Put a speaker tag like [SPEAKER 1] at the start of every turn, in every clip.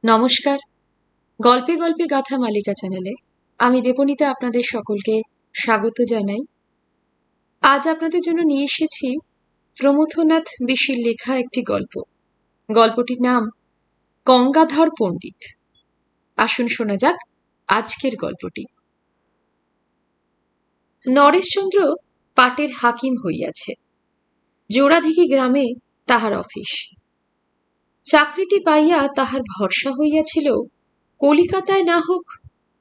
[SPEAKER 1] নমস্কার। গল্পে গল্পে গাথা মালিকা চ্যানেলে আমি দেবনীতা আপনাদের সকলকে স্বাগত জানাই। আজ আপনাদের জন্য নিয়ে এসেছি প্রমথনাথ বিশির লেখা একটি গল্প। গল্পটির নাম গঙ্গাধর পণ্ডিত। আসুন শোনা যাক আজকের গল্পটি। নরেশচন্দ্র পাটের হাকিম হইয়াছে। জোড়াদিঘি গ্রামে তাহার অফিস। চাকরিটি পাইয়া তাহার ভরসা হইয়াছিল কলিকাতায় না হোক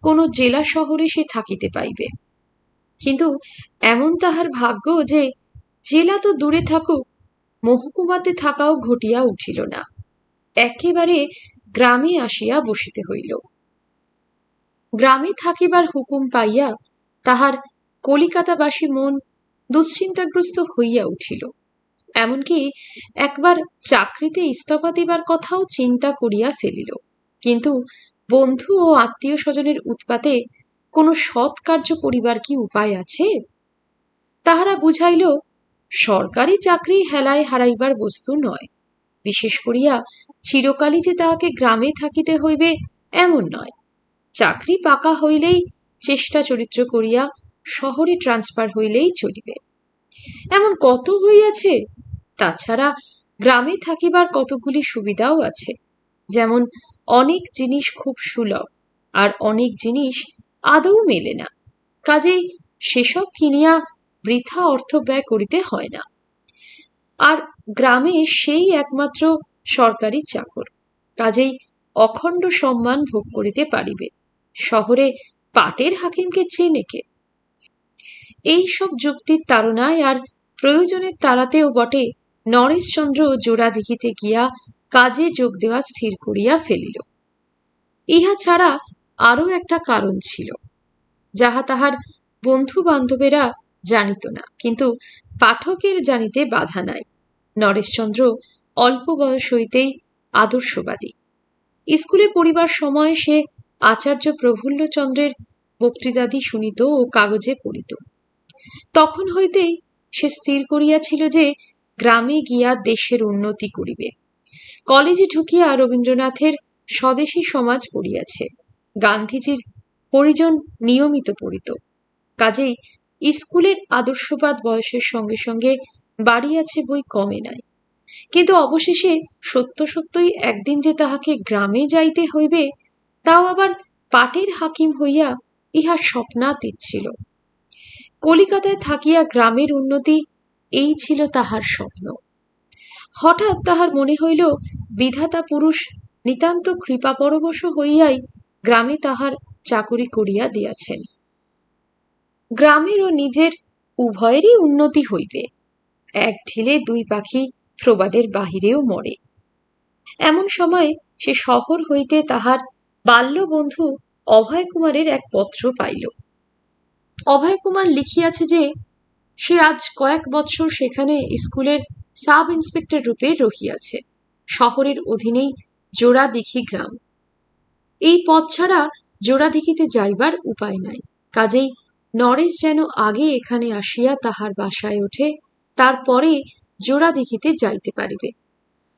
[SPEAKER 1] কোন জেলা শহরে সে থাকিতে পাইবে। কিন্তু এমন তাহার ভাগ্য যে জেলা তো দূরে থাকুক, মহকুমাতে থাকাও ঘটিয়া উঠিল না। একেবারে গ্রামে আসিয়া বসিতে হইল। গ্রামে থাকিবার হুকুম পাইয়া তাহার কলিকাতাবাসী মন দুশ্চিন্তাগ্রস্ত হইয়া উঠিল। এমনকি একবার চাকরিতে ইস্তফা দিবার কথাও চিন্তা করিয়া ফেলিল। কিন্তু বন্ধু ও আত্মীয় স্বজনের উৎপাতে কোনো সৎ কার্য করিবার কি উপায় আছে? তাহারা বুঝাইল, সরকারি চাকরি হেলায় হারাইবার বস্তু নয়, বিশেষ করিয়া চিরকালই যে তাহাকে গ্রামে থাকিতে হইবে এমন নয়। চাকরি পাকা হইলেই চেষ্টা চরিত্র করিয়া শহরে ট্রান্সফার হইলেই চলিবে। এমন কত হইয়াছে। তাছাড়া গ্রামে থাকিবার কতগুলি সুবিধাও আছে, যেমন অনেক জিনিস খুব সুলভ, আর অনেক জিনিস আদৌ মেলে না। কাজেই সেসব কিনিয়া বৃথা অর্থ ব্যয় করিতে হয় না। আর গ্রামে সেই একমাত্র সরকারি চাকর, কাজেই অখণ্ড সম্মান ভোগ করিতে পারিবে। শহরে পাটের হাকিমকে চেনে কে? এই সব যুক্তির তাড়নায় আর প্রয়োজনের তাড়াতেও বটে নরেশচন্দ্র জোড়াদিঘিতে গিয়া কাজে যোগ দেওয়া স্থির করিয়া ফেলিল। ইহা ছাড়া আরও একটা কারণ ছিল, যাহা তাহার বন্ধু বান্ধবেরা জানিত না, কিন্তু পাঠকের জানিতে বাধা নাই। নরেশচন্দ্র অল্প বয়স হইতেই আদর্শবাদী। স্কুলে পড়িবার সময় সে আচার্য প্রফুল্লচন্দ্রের বক্তৃতাদি শুনিত ও কাগজে পড়িত। তখন হইতেই সে স্থির করিয়াছিল যে গ্রামে গিয়া দেশের উন্নতি করিবে। কলেজে ঢুকিয়া রবীন্দ্রনাথের স্বদেশী সমাজ পড়িয়াছে, গান্ধীজির হরিজন নিয়মিত পড়িত। কাজেই স্কুলের আদর্শবাদ বয়সের সঙ্গে সঙ্গে বাড়িয়াছে বই কমে নাই। কিন্তু অবশেষে সত্য সত্যই একদিন যে তাহাকে গ্রামে যাইতে হইবে, তাও আবার পাটের হাকিম হইয়া, ইহা স্বপ্নাতীত ছিল। কলিকাতায় থাকিয়া গ্রামের উন্নতি, এই ছিল তাহার স্বপ্ন। হঠাৎ তাহার মনে হইল, বিধাতা পুরুষ নিতান্ত কৃপাপরবশ হইয়াই গ্রামে তাহার চাকরি করিয়া দিয়াছেন। গ্রামের ও নিজের উভয়েরই উন্নতি হইবে। এক ঢিলে দুই পাখি প্রবাদের বাহিরেও মরে। এমন সময় সে শহর হইতে তাহার বাল্যবন্ধু অভয় কুমারের এক পত্র পাইল। অভয় কুমার লিখিয়াছে যে সে আজ কয়েক বৎসর সেখানে স্কুলের সাব ইন্সপেক্টর রূপে রহিয়াছে। শহরের অধীনেই জোড়াদিঘি গ্রাম। এই পথ ছাড়া জোড়াদিঘিতে যাইবার উপায় নাই। কাজেই নরেশ যেন আগে এখানে আসিয়া তাহার বাসায় ওঠে, তারপরে জোড়াদিঘিতে যাইতে পারিবে।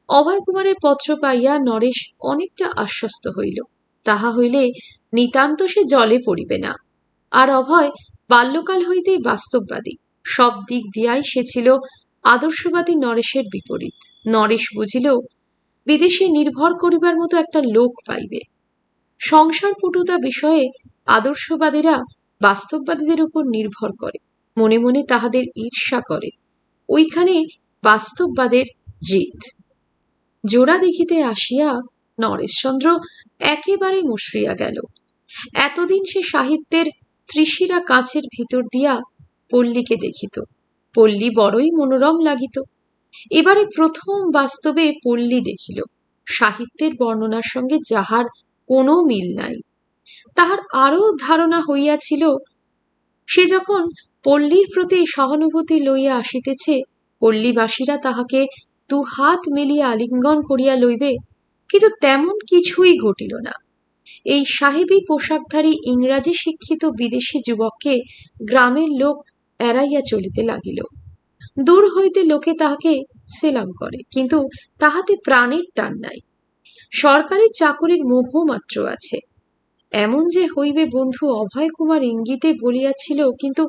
[SPEAKER 1] অভয় কুমারের পত্র পাইয়া নরেশ অনেকটা আশ্বস্ত হইল। তাহা হইলে নিতান্ত সে জলে পড়িবে না। আর অভয় বাল্যকাল হইতেই বাস্তববাদী। সব দিক দিয়াই সে ছিল আদর্শবাদী নরেশের বিপরীত। নরেশ বুঝিল, বিদেশে নির্ভর করিবার মতো একটা লোক পাইবে। সংসার পটুতা বিষয়ে আদর্শবাদীরা বাস্তববাদীদের উপর নির্ভর করে, মনে মনে তাহাদের ঈর্ষা করে। ওইখানে বাস্তববাদের জিত। জোড়াদিঘিতে আসিয়া নরেশচন্দ্র একেবারে মুশড়িয়া গেল। এতদিন সে সাহিত্যের ত্রিশিরা কাঁচের ভিতর দিয়া পল্লীকে দেখিত। পল্লী বড়ই মনোরম লাগিত। এবারে প্রথম বাস্তবে পল্লী দেখিল, সাহিত্যের বর্ণনার সঙ্গে যাহার কোনো মিল নাই। তাহার আরও ধারণা হইয়াছিল, সে যখন পল্লীর প্রতি সহানুভূতি লইয়া আসিতেছে, পল্লীবাসীরা তাহাকে দু হাত মেলিয়া আলিঙ্গন করিয়া লইবে। কিন্তু তেমন কিছুই ঘটিল না। এই সাহেবী পোশাকধারী ইংরাজি শিক্ষিত বিদেশি যুবককে গ্রামের লোক এড়াইয়া চলিতে লাগিল। দূর হইতে লোকে তাহাকে সেলাম করে, কিন্তু তাহাতে প্রাণের টান নাই। সরকারি চাকরির মোহ মাত্র আছে, এমন যে হইবে বন্ধু অভয় কুমার ইঙ্গিতে বলিয়াছিল, কিন্তু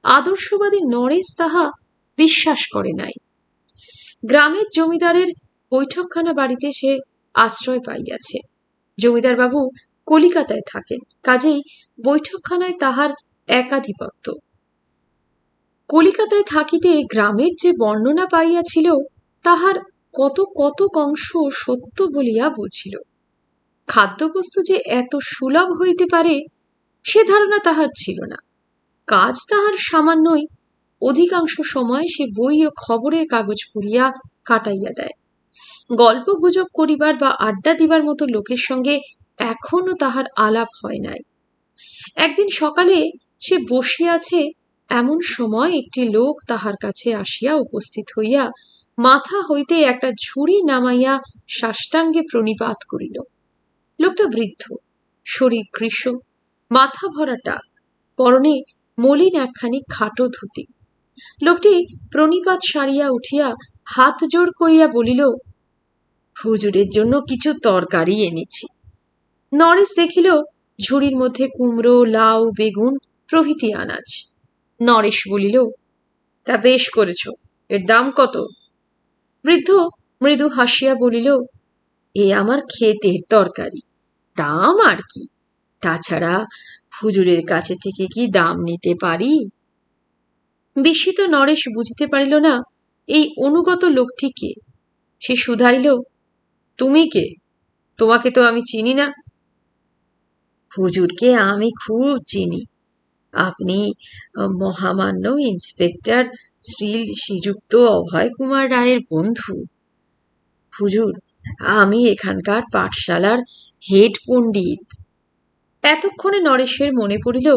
[SPEAKER 1] আদর্শবাদী নরেশ তাহা বিশ্বাস করে নাই। গ্রামের জমিদারের বৈঠকখানা বাড়িতে সে আশ্রয় পাইয়াছে। জমিদার বাবু কলিকাতায় থাকেন, কাজেই বৈঠকখানায় তাহার একাধিপত্য। কলিকাতায় থাকিতে গ্রামের যে বর্ণনা পাইয়াছিল তাহার কত কত অংশ সত্য বলিয়া বুঝিল। খাদ্যবস্তু যে এত সুলভ হইতে পারে সে ধারণা তাহার ছিল না। কাজ তাহার সামান্যই, অধিকাংশ সময় সে বই ও খবরের কাগজ পড়িয়া কাটাইয়া দেয়। গল্প গুজব করিবার বা আড্ডা দিবার মতো লোকের সঙ্গে এখনো তাহার আলাপ হয় নাই। একদিন সকালে সে বসিয়াছে, এমন সময় একটি লোক তাহার কাছে আসিয়া উপস্থিত হইয়া মাথা হইতে একটা ঝুড়ি নামাইয়া সাষ্টাঙ্গে প্রণিপাত করিল। লোকটা বৃদ্ধ, শরীর কৃশ, মাথা ভরা টাক, পরনে মলিন একখানি খাটো ধুতি। লোকটি প্রণিপাত সারিয়া উঠিয়া হাত জোড় করিয়া বলিল, হুজুরের জন্য কিছু তরকারি এনেছি। নরেশ দেখিল ঝুড়ির মধ্যে কুমড়ো, লাউ, বেগুন প্রভৃতি আনাজ। নরেশ বলিল, তা বেশ করেছ, এর দাম কত? বৃদ্ধ মৃদু হাসিয়া বলিল, এ আমার ক্ষেতের তরকারি, দাম আর কি, তাছাড়া হুজুরের কাছে থেকে কি দাম নিতে পারি? বিস্মিত নরেশ বুঝিতে পারিল না এই অনুগত লোকটি কে। সে শুধাইল, তুমি কে? তোমাকে তো আমি চিনি না। হুজুরকে আমি খুব চিনি, আপনি মহামান্য ইন্সপেক্টর শ্রীযুক্ত অভয় কুমার রায়ের বন্ধু। হুজুর, আমি এখানকার পাঠশালার হেড পণ্ডিত। এতক্ষণে নরেশের মনে পড়িল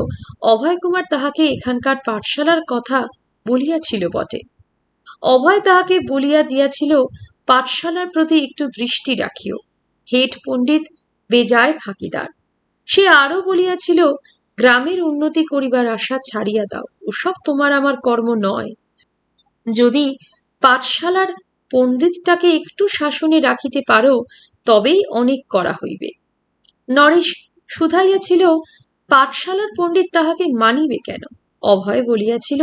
[SPEAKER 1] অভয় কুমার তাহাকে এখানকার পাঠশালার কথা বলিয়াছিল বটে। অভয় তাহাকে বলিয়া দিয়াছিল পাঠশালার প্রতি একটু দৃষ্টি রাখিও, হেড পণ্ডিত বেজায় ফাঁকিদার। সে আরো বলিয়াছিল, গ্রামের উন্নতি করিবার আশা ছাড়িয়া দাও, ওসব তোমার আমার কর্ম নয়। যদি পাঠশালার পণ্ডিতটাকে একটু শাসনে রাখিতে পারো তবেই অনেক করা হইবে। নরেশ শুধাইয়াছিল, পাঠশালার পণ্ডিত তাহাকে মানিবে কেন? অভয় বলিয়াছিল,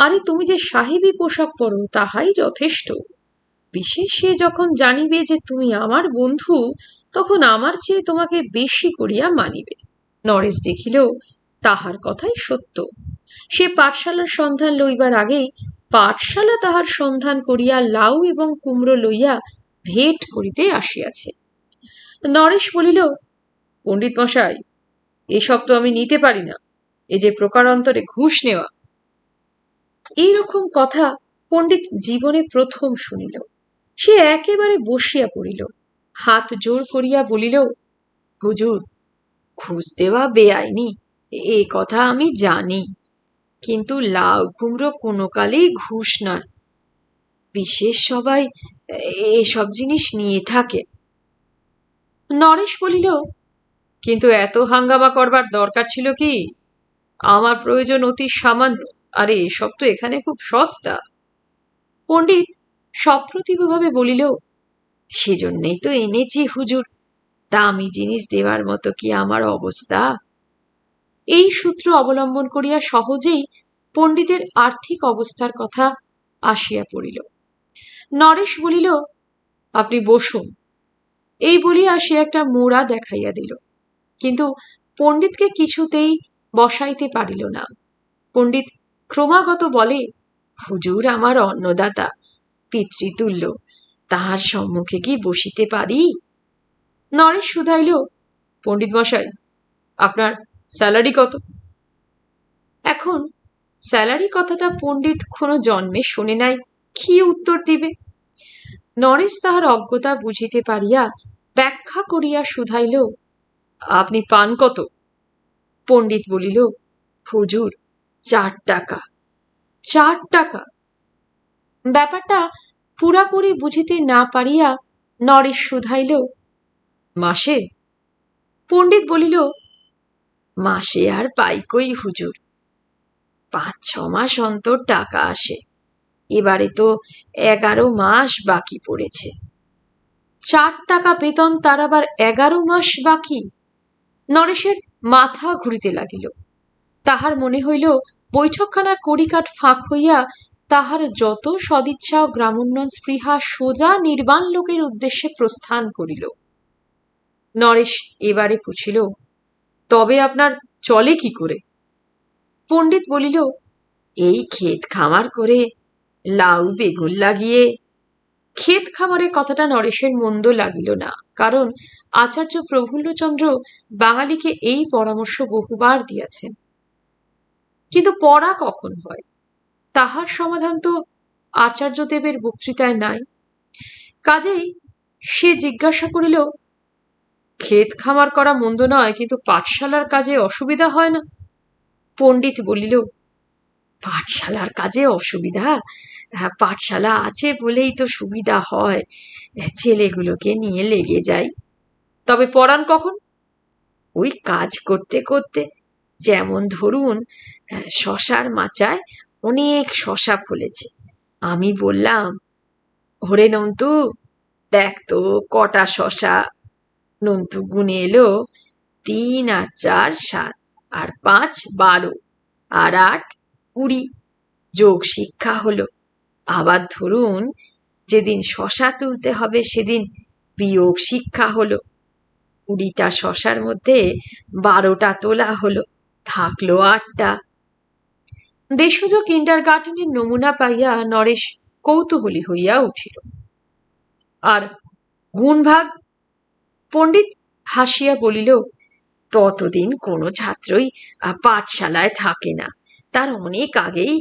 [SPEAKER 1] আরে তুমি যে সাহেবী পোশাক পরো তাহাই যথেষ্ট। বিশেষ সে যখন জানিবে যে তুমি আমার বন্ধু, তখন আমার চেয়ে তোমাকে বেশি করিয়া মানিবে। নরেশ দেখিল তাহার কথাই সত্য। সে পাঠশালার সন্ধান লইবার আগেই পাঠশালা তাহার সন্ধান করিয়া লাউ এবং কুমড়ো লইয়া ভেট করিতে আসিয়াছে। নরেশ বলিল, পণ্ডিত মশাই, এসব তো আমি নিতে পারি না, এ যে প্রকারান্তরে ঘুষ নেওয়া। এইরকম কথা পণ্ডিত জীবনে প্রথম শুনিল। সে একেবারে বসিয়া পড়িল, হাত জোর করিয়া বলিল, হুজুর, ঘুষ দেওয়া বেআইনি এ কথা আমি জানি, কিন্তু লাউ কুমড়ো কোনো কালেই ঘুষ নয়। বিশেষ সবাই এসব জিনিস নিয়ে থাকে। নরেশ বলিল, কিন্তু এত হাঙ্গামা করবার দরকার ছিল কি? আমার প্রয়োজন অতি সামান্য, আরে এসব তো এখানে খুব সস্তা। পণ্ডিত সপ্রতিভভাবে বলিল, সেজন্যই তো এনেছি হুজুর, দামি জিনিস দেওয়ার মতো কি আমার অবস্থা? এই সূত্র অবলম্বন করিয়া সহজেই পণ্ডিতের আর্থিক অবস্থার কথা আসিয়া পড়িল। নরেশ বলিল, আপনি বসুন। এই বলিয়া সে একটা মোড়া দেখাইয়া দিল, কিন্তু পণ্ডিতকে কিছুতেই বসাইতে পারিল না। পণ্ডিত ক্রমাগত বলে, হুজুর আমার অন্নদাতা, পিতৃতুল্য, তাহার সম্মুখে কি বসিতে পারি? নরেশ শুধাইল, পণ্ডিত মশাই, আপনার স্যালারি কত? এখন স্যালারি কথাটা পণ্ডিত কোনো জন্মে শোনে নাই, কি উত্তর দিবে? নরেশ তাহার অজ্ঞতা বুঝিতে পারিয়া ব্যাখ্যা করিয়া শুধাইল, আপনি পান কত? পণ্ডিত বলিল, হুজুর, 4 টাকা। 4 টাকা? ব্যাপারটা পুরাপুরি বুঝিতে না পারিয়া নরেশ শুধাইল, মাসে? পণ্ডিত বলিল, মাসে আর পাই কই হুজুর, 5-6 মাস অন্তর টাকা আসে, এবারে তো 11 মাস বাকি পড়েছে। 4 টাকা বেতন, তার আবার 11 মাস বাকি। নরেশের মাথা ঘুরিতে লাগিল। তাহার মনে হইল বৈঠকখানার কড়িকাঠ ফাঁক হইয়া তাহার যত সদিচ্ছা ও গ্রামোন্নয়ন স্পৃহা সোজা নির্বাণ লোকের উদ্দেশ্যে প্রস্থান করিল। নরেশ এবারে পুছিল, তবে আপনার চলে কি করে? পণ্ডিত বলিল, এই ক্ষেত খামার করে, লাউ বেগুন লাগিয়ে। ক্ষেত খামারের কথাটা নরেশের মন্দ লাগিল না, কারণ আচার্য প্রফুল্লচন্দ্র বাঙালিকে এই পরামর্শ বহুবার দিয়াছেন। কিন্তু পড়া কখন হয়, তাহার সমাধান তো আচার্যদেবের বক্তৃতায় নাই। কাজেই সে জিজ্ঞাসা করিল, ক্ষেত খামার করা মন্দ নয়, কিন্তু পাঠশালার কাজে অসুবিধা হয় না? পণ্ডিত বলিল, পাঠশালার কাজে অসুবিধা? পাঠশালা আছে বলেই তো সুবিধা হয়, ছেলেগুলোকে নিয়ে লেগে যাই। তবে পড়ান কখন? ওই কাজ করতে করতে। যেমন ধরুন, শশার মাচায় অনেক শশা ফলেছে। আমি বললাম, ওরে নন্তু, দেখ তো কটা শশা। নন্তু গুনে এলো, 3 আর 4 7, আর 5 12, আর 8 20। যোগ শিক্ষা হলো। আবার ধরুন, যেদিন শশা তুলতে হবে সেদিন বিয়োগ শিক্ষা হলো। 20টা শশার মধ্যে 12টা তোলা হলো, থাকলো 8টা। দেশজ কিন্ডারগার্টেনের নমুনা পাইয়া নরেশ কৌতূহলী হইয়া উঠিল। আর গুণভাগ? পণ্ডিত হাসিয়া বলিল, ততদিন কোনো ছাত্রই পাঠশালায় থাকে না। তার অনেক আগেই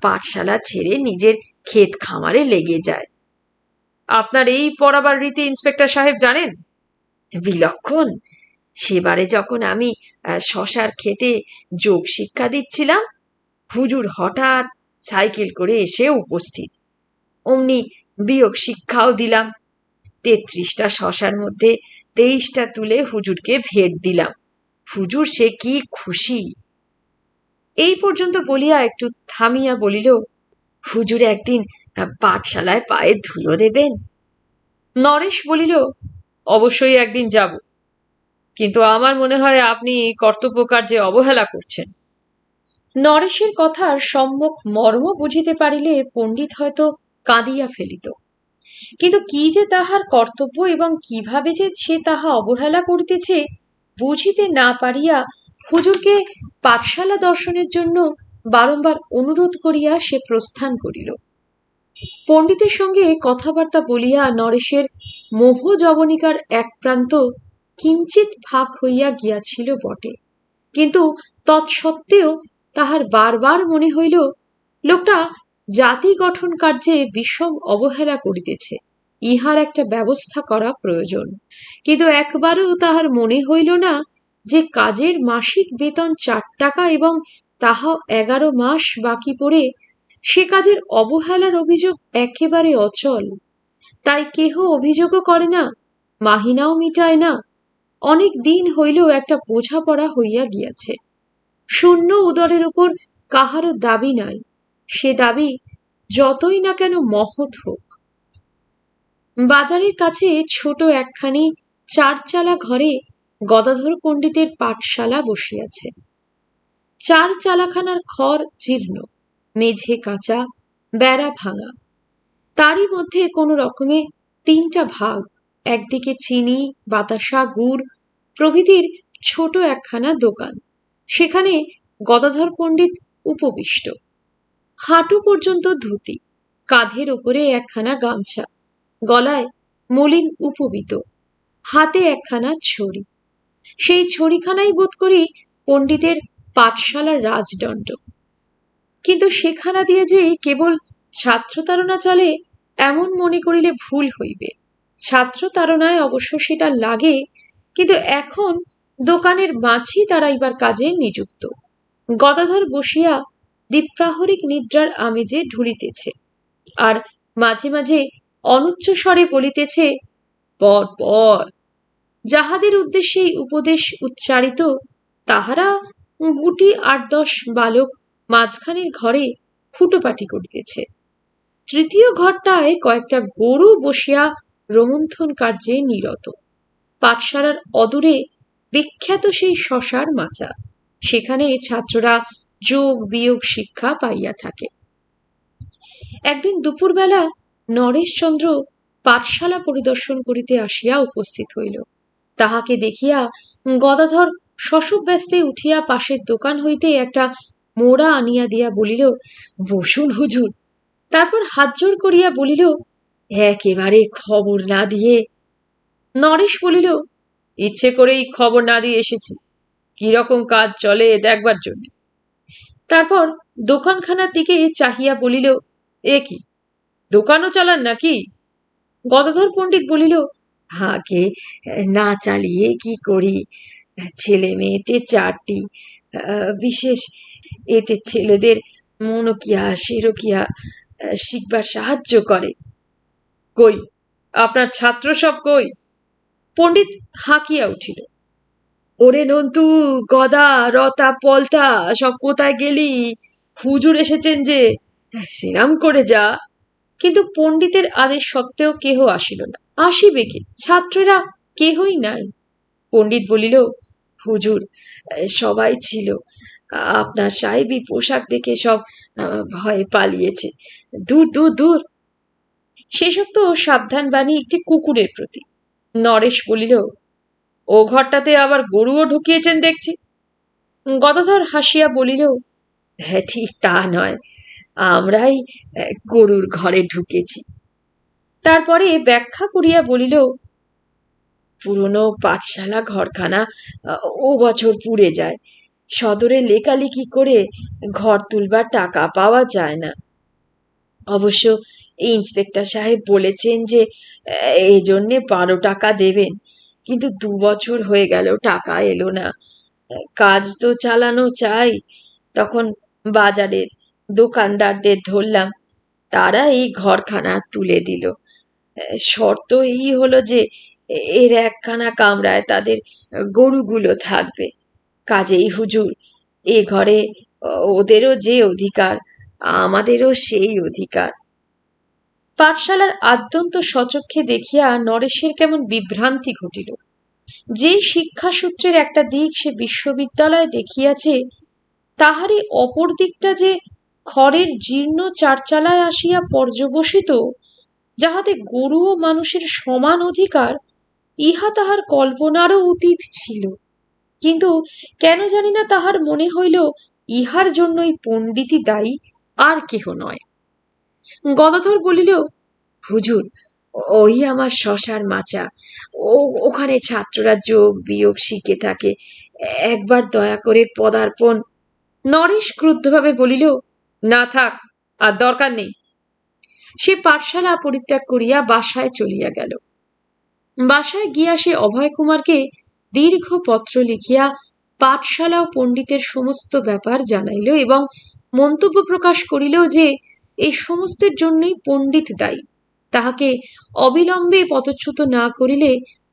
[SPEAKER 1] পাঠশালা ছেড়ে নিজের ক্ষেত খামারে লেগে যায়। আপনার এই পড়াবার রীতি ইন্সপেক্টর সাহেব জানেন? বিলক্ষণ। সেবারে যখন আমি শশার ক্ষেতে যোগ শিক্ষা দিচ্ছিলাম, হুজুর হঠাৎ সাইকেল করে এসে উপস্থিত। অমনি বিয়োগ শিক্ষাও দিলাম। 33টা শশার মধ্যে 23টা তুলে হুজুরকে ভেট দিলাম। হুজুর সে কি খুশি! এই পর্যন্ত বলিয়া একটু থামিয়া বলিল, হুজুর একদিন পাঠশালায় পায়ের ধুলো দেবেন? নরেশ বলিল, অবশ্যই একদিন যাব, কিন্তু আমার মনে হয় আপনি কর্তব্য কার্যে অবহেলা করছেন। নরেশের কথার সম্মুখ মর্ম বুঝিতে পারিলে পণ্ডিত হয়তো কাঁদিয়া ফেলিত, কিন্তু কি যে তাহার কর্তব্য এবং কিভাবে যে সে তাহা অবহেলা করিতেছে বুঝিতে না পারিয়া হুজুরকে পাঠশালা দর্শনের জন্য বারংবার অনুরোধ করিয়া সে প্রস্থান করিল। পণ্ডিতের সঙ্গে কথাবার্তা বলিয়া নরেশের মোহ জবনিকার এক প্রান্ত কিঞ্চিত ভাগ হইয়া গিয়াছিল বটে, কিন্তু তৎসত্ত্বেও তাহার বারবার মনে হইল লোকটা জাতি গঠন কার্যে বিষম অবহেলা করিতেছে, ইহার একটা ব্যবস্থা করা প্রয়োজন। কিন্তু একবারও তাহার মনে হইল না যে কাজের মাসিক বেতন 4 টাকা এবং তাহা 11 মাস বাকি পড়ে সে কাজের অবহেলার অভিযোগ একেবারে অচল। তাই কেহ অভিযোগও করে না, মাহিনাও মিটায় না। অনেক দিন হইল একটা বোঝাপড়া হইয়া গিয়াছে। শূন্য উদরের উপর কাহারও দাবি নাই, সে দাবি যতই না কেন মহৎ হোক। বাজারের কাছে ছোট একখানি 4 চালা ঘরে গদাধর পণ্ডিতের পাঠশালা বসিয়াছে। 4 চালাখানার খড় জীর্ণ, মেঝে কাঁচা, বেড়া ভাঙা। তারই মধ্যে কোনো রকমে 3টা ভাগ, একদিকে চিনি, বাতাসা, গুড় প্রভৃতির ছোট একখানা দোকান। সেখানে গদাধর পণ্ডিত উপবিষ্ট। হাঁটু পর্যন্ত ধুতি, কাঁধের উপরে একখানা গামছা, গলায় মলিন উপবীত, হাতে একখানা ছড়ি। সেই ছড়িখানাই বোধ করি পণ্ডিতের পাঠশালার রাজদণ্ড। কিন্তু সেখানা দিয়ে যে কেবল ছাত্রতাড়না চলে এমন মনে করিলে ভুল হইবে। ছাত্রতাড়নায় অবশ্য সেটা লাগে, কিন্তু এখন দোকানের মাঝি তাড়াইবার কাজে নিযুক্ত। গদাধর বসিয়া দ্বিপ্রাহরিক নিদ্রার আমেজে ঢুলিতেছে, আর মাঝে মাঝে অনুচ্চ স্বরে বলিতেছে, পর পর। যাহাদের উদ্দেশ্যে এই উপদেশ উচ্চারিত তাহারা গুটি 8-10 বালক মাঝখানের ঘরে ফুটোপাটি করিতেছে। তৃতীয় ঘরটায় কয়েকটা গরু বসিয়া রোমন্থন কার্যে নিরত। পাঠশালার অদূরে বিখ্যাত সেই শশার মাচা, সেখানে ছাত্ররা যোগ বিয়োগ শিক্ষা পাইয়া থাকে। একদিন দুপুরবেলা নরেশচন্দ্র পাঠশালা পরিদর্শন করিতে আসিয়া উপস্থিত হইল। তাহাকে দেখিয়া গদাধর শশব্যস্তে উঠিয়া পাশের দোকান হইতে একটা মোড়া আনিয়া দিয়া বলিল, বসুন হুজুর। তারপর হাত জোড় করিয়া বলিল, একেবারে খবর না দিয়ে। নরেশ বলিল, ইচ্ছে করেই খবর না দিয়ে এসেছি, কিরকম কাজ চলে দেখবার জন্য। তারপর দোকানখানার দিকে চাহিয়া বলিল, এ কি, দোকানও চালান নাকি? গদাধর পণ্ডিত বলিল, আগে না চালিয়ে কি করি, ছেলে মেয়েতে 4টি, বিশেষ এতে ছেলেদের মনোকিয়া সেরকিয়া শিখবার সাহায্য করে। কই আপনার ছাত্র সব কই? পণ্ডিত হাঁকিয়া উঠিল, ওরে নন্তু, গদা, রতা, পলতা সব কোথায় গেলি? হুজুর এসেছেন যে, সেরাম করে যা। কিন্তু পণ্ডিতের আদেশ সত্ত্বেও কেহ আসিল না। আসিবে কে? ছাত্রেরা কেহই নাই। পণ্ডিত বলিল, হুজুর সবাই ছিল, আপনার সাহেবী পোশাক দেখে সব ভয়ে পালিয়েছে। দূর দূর দূর। সেসব তো সাবধান বাণী একটি কুকুরের প্রতি। নরেশ বলিল, ও ঘরটাতে আবার গরুও ঢুকিয়েছেন দেখছি। গদাধর হাসিয়া বলিল, হ্যাঁ ঠিক তা নয়, আমরাই গরুর ঘরে ঢুকেছি। তারপরে ব্যাখ্যা করিয়া বলিল, পুরনো পাঠশালা ঘরখানা ও বছর পুড়ে যায়, সদরে লেখালেখি করে ঘর তুলবার টাকা পাওয়া যায় না। অবশ্য ইন্সপেক্টর সাহেব বলেছেন যে এই জন্যে 12 টাকা দেবেন, কিন্তু 2 বছর হয়ে গেল টাকা এলো না। কাজ তো চালানো চাই। তখন বাজারের দোকানদারদের ধরলাম, তারা এই ঘরখানা তুলে দিল। শর্ত এই হলো যে এর একখানা কামরায় তাদের গরুগুলো থাকবে। কাজেই হুজুর, এ ঘরে ওদেরও যে অধিকার, আমাদেরও সেই অধিকার। পাঠশালার আদ্যন্ত সচক্ষে দেখিয়া নরেশের কেমন বিভ্রান্তি ঘটিল। যে শিক্ষাসূত্রের একটা দিক সে বিশ্ববিদ্যালয় দেখিয়াছে, তাহারই অপর দিকটা যে খড়ের জীর্ণ চারচালায় আসিয়া পর্যবসিত, যাহাতে গরু ও মানুষের সমান অধিকার, ইহা তাহার কল্পনারও অতীত ছিল। কিন্তু কেন জানি না তাহার মনে হইল ইহার জন্যই পণ্ডিতই দায়ী, আর কেহ নয়। গদাধর বলিল, হুজুর ওই আমার শশার মাচা, ওখানে ছাত্ররা যোগ বিয়োগ শিখে থাকে, একবার দয়া করে পদার্পণ। নরেশ ক্রুদ্ধভাবে বলিল, না থাক, আর দরকার নেই। সে পাঠশালা পরিত্যাগ করিয়া বাসায় চলিয়া গেল। বাসায় গিয়া সে অভয় কুমারকে দীর্ঘ পত্র লিখিয়া পাঠশালা ও পণ্ডিতের সমস্ত ব্যাপার জানাইল এবং মন্তব্য প্রকাশ করিল যে এই সমস্তের জন্যই পণ্ডিত দায়ী। তাহাকে অবিলম্বে পদচ্যুত না করিলে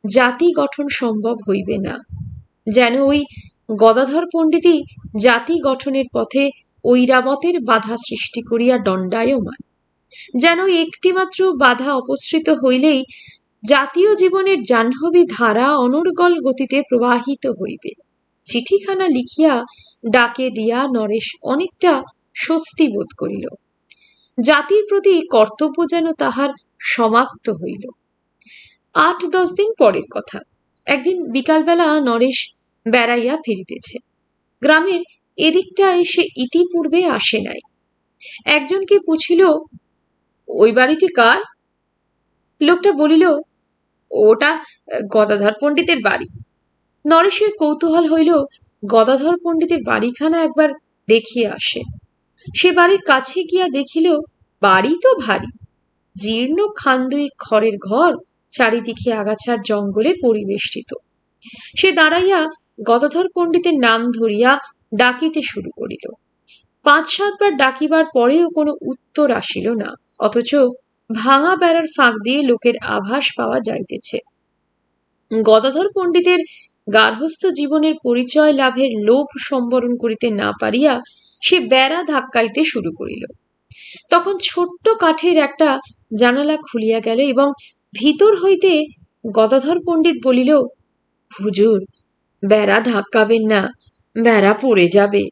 [SPEAKER 1] জাতি গঠন সম্ভব হইবে না। যেন ওই গদাধর পণ্ডিতই জাতি গঠনের পথে ঐরাবতের বাধা সৃষ্টি করিয়া দণ্ডায়মান। যেন একটিমাত্র বাধা অপসৃত হইলেই জাতীয় জীবনের জাহ্নবী ধারা অনর্গল গতিতে প্রবাহিত হইবে। চিঠিখানা লিখিয়া ডাকে দিয়া নরেশ অনেকটা স্বস্তি বোধ করিল। জাতির প্রতি কর্তব্য যেন তাহার সমাপ্ত হইল। 8-10 দিন পরের কথা। একদিন বিকালবেলা নরেশ বেড়াইয়া ফিরিতেছে। গ্রামের এদিকটায় সে ইতিপূর্বে আসে নাই। একজনকে পুছিল, ওই বাড়িটি কার? লোকটা বলিল, ওটা গদাধর পণ্ডিতের বাড়ি। নরেশের কৌতূহল হইল গদাধর পণ্ডিতের বাড়িখানা একবার দেখিয়া আসে। সে বাড়ির কাছে গিয়া দেখিল, বাড়ি তো ভারী, জীর্ণ খান্দুই খড়ের ঘর, চারিদিকে আগাছার জঙ্গলে পরিবেষ্টিত। সে দাঁড়াইয়া গদাধর পণ্ডিতের নাম ধরিয়া ডাকিতে শুরু করিল। 5-7 বার ডাকিবার পরেও কোনো উত্তর আসিল না, অথচ ভাঙা বেড়ার ফাঁক দিয়ে লোকের আভাস পাওয়া যাইতেছে। গদাধর পণ্ডিতের গার্হস্থ্য জীবনের পরিচয় লাভের লোভ সম্বরণ করিতে না পারিয়া সে বেড়া ধাক্কাইতে শুরু করিল। তখন ছোট্ট কাঠের একটা জানালা খুলিয়া গেল এবং ভিতর হইতে গদাধর পণ্ডিত বলিল, হুজুর, বেড়া ধাক্কাবেন না, বেড়া পড়ে যাবে।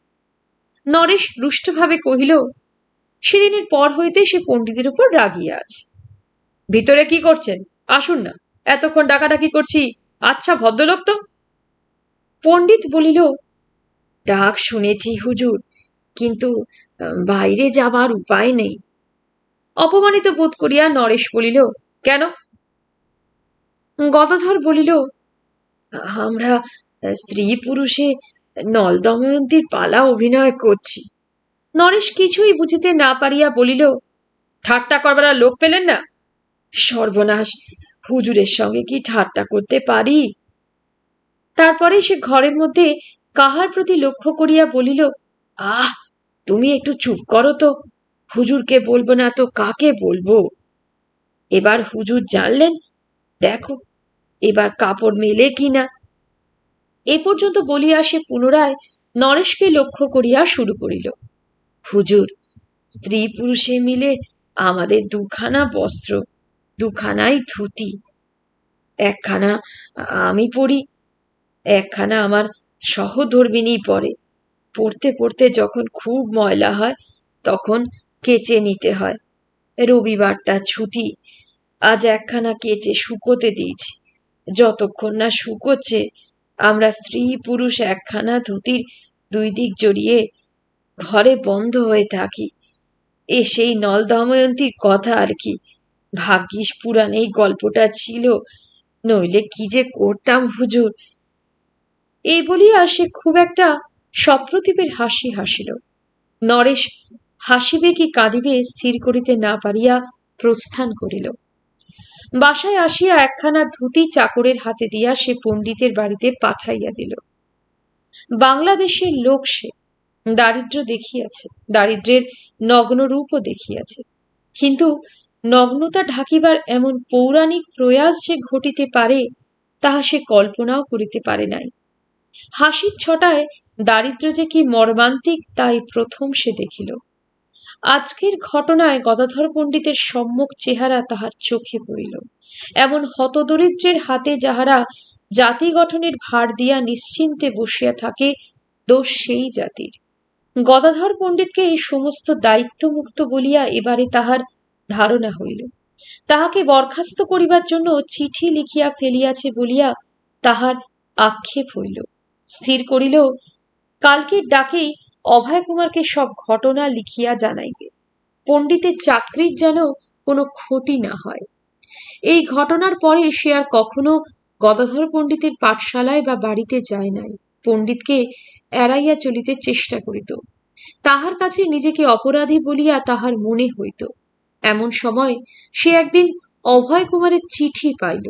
[SPEAKER 1] নরেশ রুষ্টভাবে কহিল, সেদিনের পর হইতে সে পণ্ডিতের উপর রাগিয়া আছে। ভিতরে কি করছেন? আসুন না, এতক্ষণ ডাকাডাকি করছি, আচ্ছা ভদ্রলোক তো। পণ্ডিত বলিল, ডাক শুনেছি হুজুর, কিন্তু বাইরে যাবার উপায় নেই। অপমানিত বোধ করিয়া নরেশ বলিল, কেন? গদাধর বলিল, আমরা স্ত্রী পুরুষে নল দময়ন্তীর পালা অভিনয় করছি। নরেশ কিছুই বুঝিতে না পারিয়া বলিল, ঠাট্টা করবার আর লোক পেলেন না? সর্বনাশ, হুজুরের সঙ্গে কি ঠাট্টা করতে পারি? তারপরে সে ঘরের মধ্যে কাহার প্রতি লক্ষ্য করিয়া বলিল, আহ, তুমি একটু চুপ করো তো, হুজুরকে বলবো না তো কাকে বলবো? এবার হুজুর জানলেন, দেখো এবার কাপড় মেলে কিনা। এ পর্যন্ত বলিয়া সে পুনরায় নরেশকে লক্ষ্য করিয়া শুরু করিল, হুজুর, স্ত্রী পুরুষে মিলে আমাদের দুখানা বস্ত্র, দুখানাই ধুতি। একখানা আমি পরি, একখানা আমার সহধর্মিনী পরে। পড়তে পড়তে যখন খুব ময়লা হয় তখন কেচে নিতে হয়। রবিবারটা ছুটি, আজ একখানা কেচে শুকোতে দিয়েছি। যতক্ষণ না শুকোচ্ছে আমরা স্ত্রী পুরুষ একখানা ধুতির দুই দিক জড়িয়ে ঘরে বন্ধ হয়ে থাকি। এ সেই নল দময়ন্তীর কথা আর কি। ভাগ্যিস পুরাণে এই গল্পটা ছিল, নইলে কি যে করতাম হুজুর। এই বলিয়া সে খুব একটা সপ্রতিভের হাসি হাসিল। নরেশ হাসিবে কি কাঁদিবে স্থির করিতে না পারিয়া প্রস্থান করিল। বাসায় আসিয়া একখানা ধুতি চাকরের হাতে দিয়া সে পণ্ডিতের বাড়িতে পাঠাইয়া দিল। বাংলাদেশের লোক সে, দারিদ্র দেখিয়াছে, দারিদ্রের নগ্ন রূপও দেখিয়াছে, কিন্তু নগ্নতা ঢাকিবার এমন পৌরাণিক প্রয়াস যে ঘটিতে পারে তাহা সে কল্পনাও করিতে পারে নাই। হাসির ছটায় দারিদ্র যে কি মর্মান্তিক তাই প্রথম সে দেখিল। আজকের ঘটনায় গদাধর পণ্ডিতের সম্মুখ চেহারা তাহার চোখে পড়িল। এমন হতদরিদ্রের হাতে যাহারা জাতি গঠনের ভার দিয়া নিশ্চিন্তে বসিয়া থাকে, দোষ সেই জাতির। গদাধর পণ্ডিতকে এই সমস্ত দায়িত্বমুক্ত বলিয়া এবারে তাহার ধারণা হইল। তাহাকে বরখাস্ত করিবার জন্য চিঠি লিখিয়া ফেলিয়াছে বলিয়া তাহার আক্ষেপ হইল। স্থির করিল, কালকের ডাকেই অভয় কুমারকে সব ঘটনা লিখিয়া জানাইবে। পণ্ডিতের চাকরির যেন কোনো ক্ষতি না হয়। এই ঘটনার পরে সে আর কখনো গদাধর পণ্ডিতের পাঠশালায় বা বাড়িতে যায় নাই। পণ্ডিতকে এড়াইয়া চলিতে চেষ্টা করিত। তাহার কাছে নিজেকে অপরাধী বলিয়া তাহার মনে হইত। এমন সময় সে একদিন অভয় কুমারের চিঠি পাইল।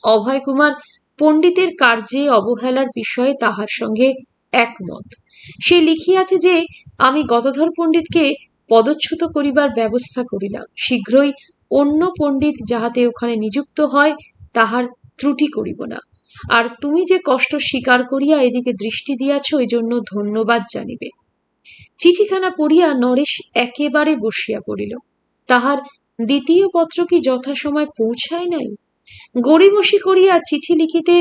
[SPEAKER 1] অভয় কুমার পণ্ডিতের কার্যে অবহেলার বিষয়ে তাহার সঙ্গে একমত। সে লিখিয়াছে যে, আমি গদাধর পণ্ডিতকে পদচ্যুত করিবার ব্যবস্থা করিলাম। শীঘ্রই অন্য পণ্ডিত যাহাতে ওখানে নিযুক্ত হয় তাহার ত্রুটি করিব না। আর তুমি যে কষ্ট স্বীকার করিয়া এদিকে দৃষ্টি দিয়াছ এই জন্য ধন্যবাদ জানিবে। চিঠিখানা পড়িয়া নরেশ একেবারে বসিয়া পড়িল। তাহার দ্বিতীয় পত্র কি যথাসময় পৌঁছায় নাই? গড়িমসি করিয়া চিঠি লিখিতে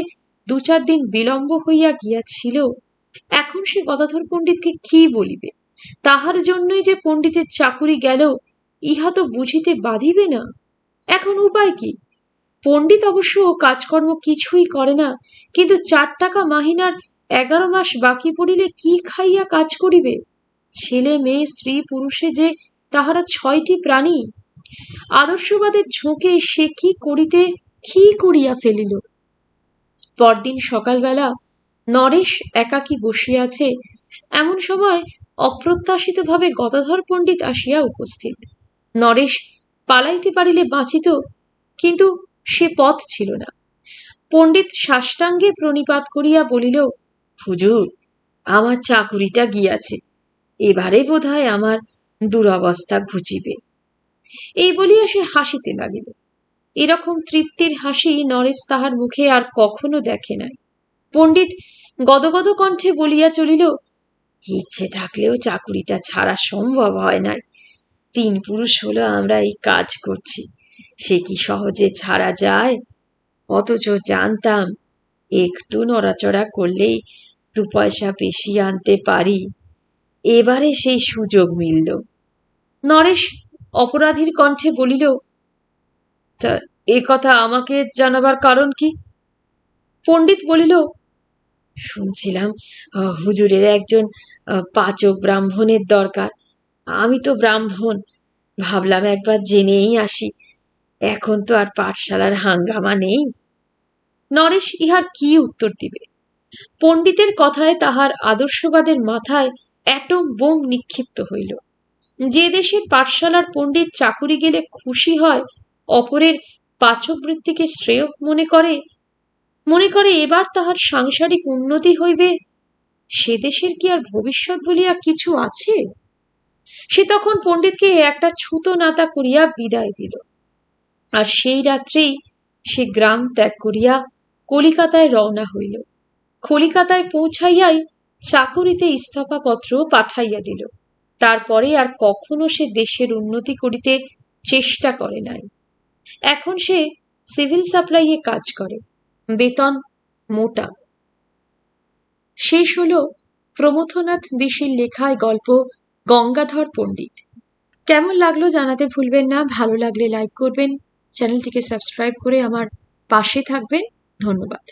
[SPEAKER 1] 2-4 দিন বিলম্ব হইয়া গিয়াছিল। এখন সে গদাধর পণ্ডিতকে কি বলিবে? তাহার জন্যই যে পণ্ডিতের চাকুরি গেল, ইহা তো বুঝিতে বাধিবে না। এখন উপায় কি? পণ্ডিত অবশ্য কাজকর্ম কিছুই করে না, কিন্তু 4 টাকা মাহিনার 11 মাস বাকি পড়িলে কি খাইয়া কাজ করিবে? ছেলে মেয়ে স্ত্রী পুরুষে যে তাহারা 6টি প্রাণী। আদর্শবাদের ঝোঁকে সে কি করিয়া ফেলিল। পরদিন সকালবেলা নরেশ একাকী বসিয়া আছে, এমন সময় অপ্রত্যাশিতভাবে গদাধর পণ্ডিত আসিয়া উপস্থিত। নরেশ পালাইতে পারিলে বাঁচিত, কিন্তু সে পথ ছিল না। পণ্ডিত সাষ্টাঙ্গে প্রণিপাত করিয়া বলিল, হুজুর, আমার চাকুরিটা গিয়াছে, এবারে বোধহয় আমার দুরবস্থা ঘুচিবে। এই বলিয়া সে হাসিতে লাগিল। এরকম তৃপ্তির হাসি নরেশ তাহার মুখে আর কখনো দেখে নাই। পণ্ডিত গদগদ কণ্ঠে বলিয়া চলিল, ইচ্ছে থাকলেও চাকুরিটা ছাড়া সম্ভব হয় নাই। 3 পুরুষ হলো আমরা এই কাজ করছি, সে কি সহজে ছাড়া যায়? অথচ জানতাম একটু নড়াচড়া করলেই 2 পয়সা বেশি আনতে পারি। এবারে সেই সুযোগ মিলল। নরেশ অপরাধীর কণ্ঠে বলিল, তা এ কথা আমাকে জানাবার কারণ কি? পণ্ডিত বলিল, শুনছিলাম হুজুরের একজন পাচক ব্রাহ্মণের দরকার। আমি তো ব্রাহ্মণ, ভাবলাম একবার জেনেই আসি। এখন তো আর পাঠশালার হাঙ্গামা নেই। নরেশ ইহার কি উত্তর দিবে? পণ্ডিতের কথায় তাহার আদর্শবাদের মাথায় অ্যাটম বোম নিক্ষিপ্ত হইল। যে দেশের পাঠশালার পণ্ডিত চাকুরি গেলে খুশি হয়, অপরের পাচকবৃত্তিকে শ্রেয় মনে করে এবার তাহার সাংসারিক উন্নতি হইবে, সে দেশের কি আর ভবিষ্যৎ বলিয়া কিছু আছে? সে তখন পণ্ডিতকে একটা ছুতো নাতা করিয়া বিদায় দিল। আর সেই রাত্রেই সে গ্রাম ত্যাগ করিয়া কলিকাতায় রওনা হইল। কলিকাতায় পৌঁছাইয়াই চাকুরিতে ইস্তফাপত্র পাঠাইয়া দিল। তারপরে আর কখনো সে দেশের উন্নতি করিতে চেষ্টা করে নাই। এখন সে সিভিল সাপ্লাইয়ে কাজ করে, বেতন মোটা। শেষ হলো প্রমথনাথ ঋষির লেখায় গল্প গঙ্গাধর পণ্ডিত। কেমন লাগলো জানাতে ভুলবেন না। ভালো লাগলে লাইক করবেন, চ্যানেলটিকে সাবস্ক্রাইব করে আমার পাশে থাকবেন। ধন্যবাদ।